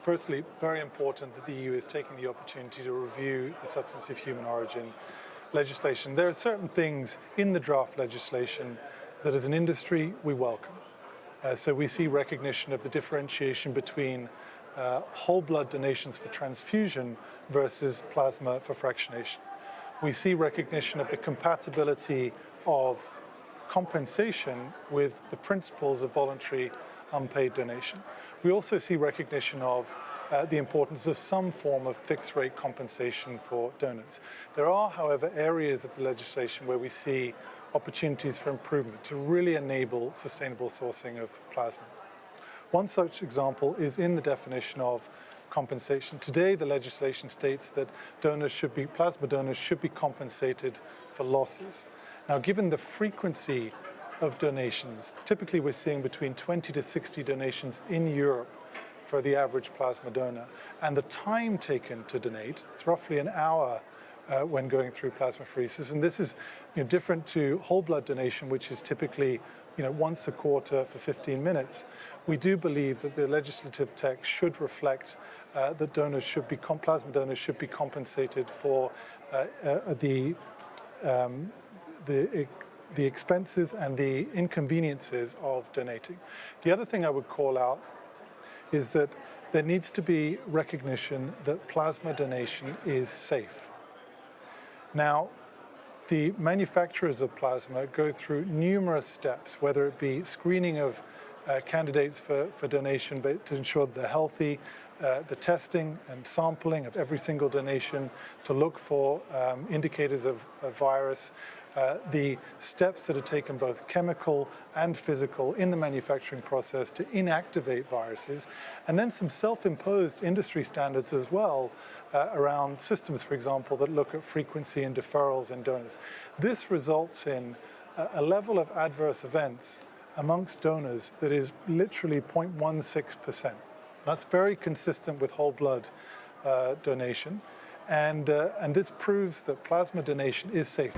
Firstly, very important that the EU is taking the opportunity to review the substance of human origin legislation. There are certain things in the draft legislation that as an industry we welcome. So we see recognition of the differentiation between whole blood donations for transfusion versus plasma for fractionation. We see recognition of the compatibility of compensation with the principles of voluntary unpaid donation. We also see recognition of the importance of some form of fixed rate compensation for donors. There are, however, areas of the legislation where we see opportunities for improvement to really enable sustainable sourcing of plasma. One such example is in the definition of compensation. Today, the legislation states that plasma donors should be compensated for losses. Now, given the frequency of donations, typically we're seeing between 20 to 60 donations in Europe for the average plasma donor, and the time taken to donate, it's roughly an hour when going through plasmapheresis, and this is different to whole blood donation, which is typically once a quarter for 15 minutes. We do believe that the legislative text should reflect that plasma donors should be compensated for the expenses and the inconveniences of donating. The other thing I would call out is that there needs to be recognition that plasma donation is safe. Now, the manufacturers of plasma go through numerous steps, whether it be screening of candidates for donation but to ensure that they're healthy, the testing and sampling of every single donation to look for indicators of virus, the steps that are taken both chemical and physical in the manufacturing process to inactivate viruses, and then some self-imposed industry standards as well around systems, for example, that look at frequency and deferrals in donors. This results in a level of adverse events amongst donors that is literally 0.16%. That's very consistent with whole blood donation, and this proves that plasma donation is safe.